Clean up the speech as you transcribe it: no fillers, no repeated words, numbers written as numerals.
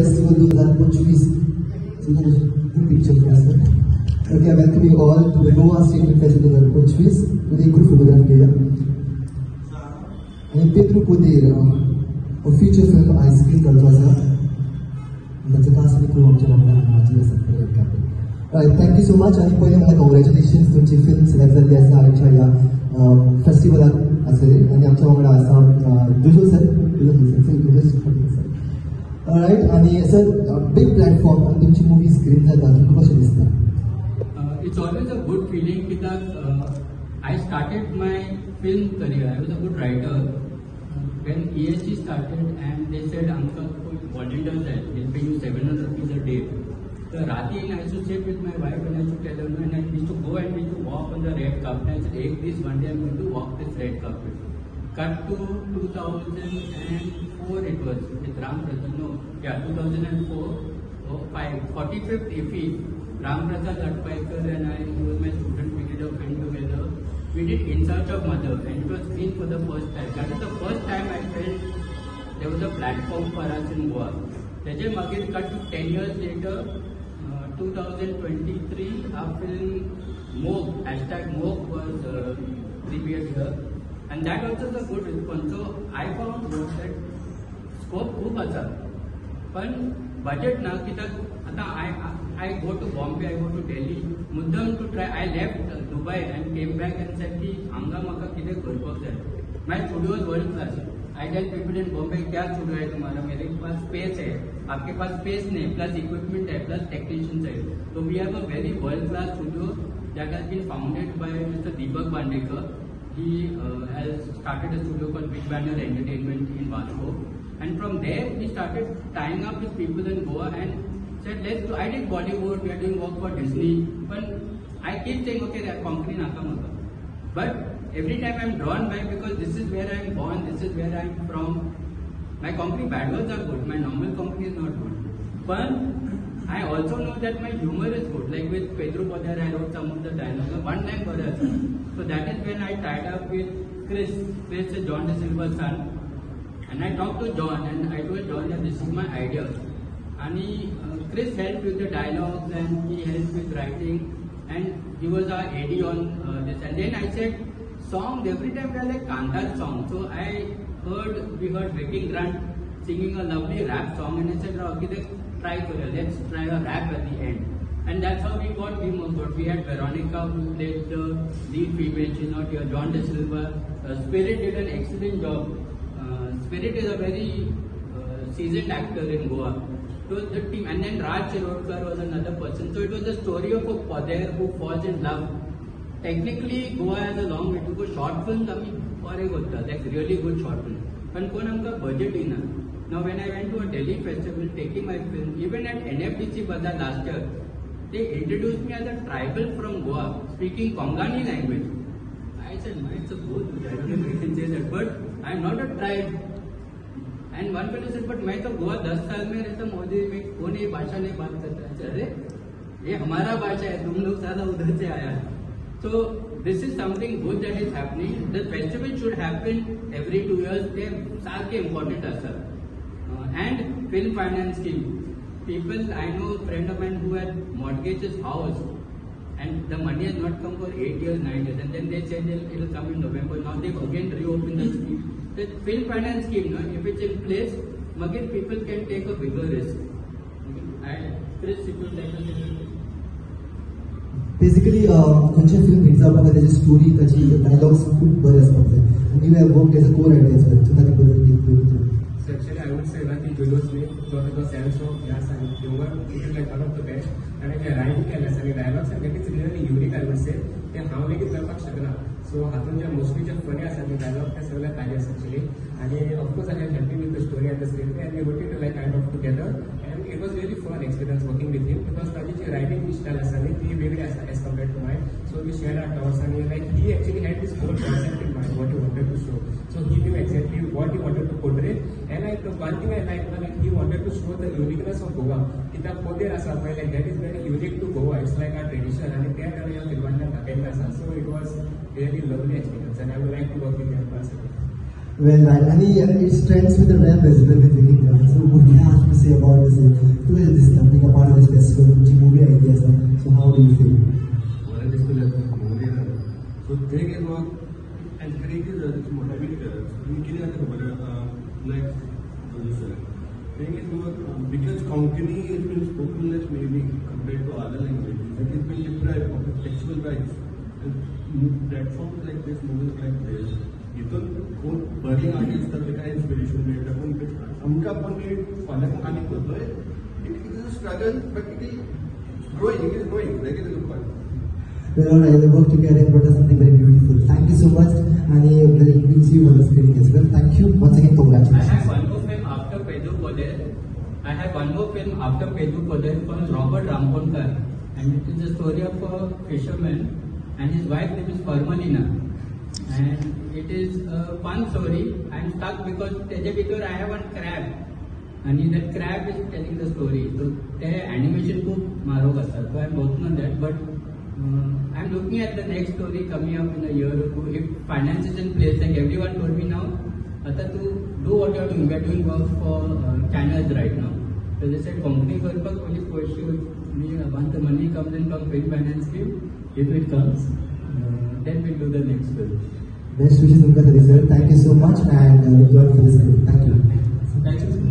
Festival 2025. Good picture for us. Okay, I welcome you all to the Goa State Film Festival 2025 with a good photography here. And Petru Poder, a feature film ice cream Kaltwaza. That's a cast of the crew of Alright, thank you so much. And congratulations to the film selection festival. And I'm talking about Dujo sir. Alright, and sir, big platform and the movie screen that it's always a good feeling because I started my film career. I was a good writer. When ESG started and they said, Uncle, volunteers that will pay you 700 rupees a day. So Rati and I used to sit with my wife and I used to tell her, and I used to go and we used to walk on the red carpet. I said, this one day I'm going to walk this red carpet. Cut to 2004 it was with Ram Prasad, 2004, 45th IFFI, Ram Prasad Latpaikar and I, he was my student, we did a film together. We did In Search of Mother and it was seen for the first time. That is the first time I felt there was a platform for us in Goa. Then again cut to 10 years later, 2023, our film Moog, #Moog was premiered here. And that also is a good response. So I found that scope खूप असा. पण budget ना की I go to Bombay, I go to Delhi. मुद्दाम to try. I left Dubai and came back and said कि हांगा म्हाका कितें करपाक जाय. My studio is world class. I tell people in Bombay क्या स्टूडियो है तुम्हारा? मेरे पास स्पेस है, आपके पास स्पेस नहीं, प्लस इक्विपमेंट है, प्लस टेक्नीशियंस है. So we have a very world class studio that has been founded by Mr. Deepak Bandekar. He has started a studio called Big Banner Entertainment in Vasco. And from there, we started tying up with people in Goa and said, let's do. I did Bollywood, we are doing work for Disney. But I keep saying, okay, they are conquering Nakamaka. But every time I'm drawn by, because this is where I'm born, this is where I'm from. My company bad words are good, my normal company is not good. But I also know that my humor is good. Like with Pedro Poder, I wrote some of the dialogues. One line for us. So that is when I tied up with Chris. Chris is John De Silva's son. And I talked to John and I told John that this is my idea. And Chris helped with the dialogues and he helped with writing. And he was our AD on this. And then I said, songs, every time they are like Kantar songs. So we heard Becky Grant singing a lovely rap song. And I said, okay, let's try a rap at the end. And that's how we got But we had Veronica who played the lead female, she's not here, John De Silva. Spirit did an excellent job. Spirit is a very seasoned actor in Goa. So the team, and then Raj Shirodkar was another person. So it was the story of a Poder who falls in love. Technically, Goa has a long way to go. Short films, like really good short films. But kon humka budget ina. Now when I went to a Delhi festival taking my film, even at NFDC Bazaar last year, they introduced me as a tribal from Goa, speaking Kongani language. I said, it's a good, I don't know if you can say that, but I'm not a tribe. And one fellow said, but मैं तो गोवा 10 साल में रहता मोदी में कौन ये भाषा नहीं बात करता है? अरे ये हमारा भाषा है, तुम लोग सारा उधर से आया. So this is something good that is happening. The festival should happen every 2 years. They साल के important असर. And film finance scheme. People, I know a friend of mine who had mortgaged his house and the money has not come for 8 years, 9 years, and then they said it will come in November. Now they've again reopened the scheme. The film finance scheme, if it's in place, again people can take a bigger risk. Chris, if you like to say. Basically, खंयचें film example ताची story, ताची dialogues खूप बरे असतात. And you have worked as a co-writer as well. So ताका बरोबर. So actually, I would say that the Julius Lee got the sense of yes and humor. It is like one of the best. And if you write and listen dialogues, and that is really unique, I would say. They how we can work together. So हातून जे mostly जे funny असतात the dialogue, ते सगळे ताजे actually. And of course, I am happy with the story and the screenplay, and we worked it like kind of together. And it was really fun experience working with him because ताजी writing style असतात ती वेगळी असतात as compared to mine. So we shared our thoughts and like he actually had this whole concept in mind what he wanted to show. So he knew exactly what he wanted to portray. And the one thing I liked was like he wanted to show the uniqueness of Goa. Ita Poder asa like that is very unique to Goa. It's like our tradition and that area of Filmanda. So it was really lovely experience and I would like to work with him personally. Well, and it trends with the rap as well with Vicky Brown. So what do you have to say about this? To this being a part of this festival, which movie ideas. So how do you feel? Well, this will have movie. So thing is what encourages us to motivate us. We can next producer. Thing is what because Konkani has been spoken less maybe compared to other languages. Like it's been deprived of its textual rights. And platforms like this, movies like this. इथून कोण बरी artist तर काय inspiration मिळतं पण आमकां आपण फाल्यां आनी करतोय it is a struggle but it is growing like it is fun. Well, all right, the work together and brought us something very beautiful. Thank you so much, and we'll see you on the screen as well. Thank you once again. Congratulations. I have one more film after Pedro Poder. I have one more film after Pedro Poder called Robert Ramponkar, and it is the story of a fisherman and his wife name is Parmalina. And it is a fun story. I am stuck because त्याच्या I have one crab, and that crab is telling the story. So the animation खूप मारोग असतात. So I am working on that, but I am looking at the next story coming up in a year or two. If finance is in place, like everyone told me now, आता to do what you are doing. We are doing work for channels right now. So they said company purpose only question me once the money comes in from film finance scheme, if it comes. Then we'll do the next film. Best wishes for the result. Thank you so much and enjoy for this film. Thank you. Thank you.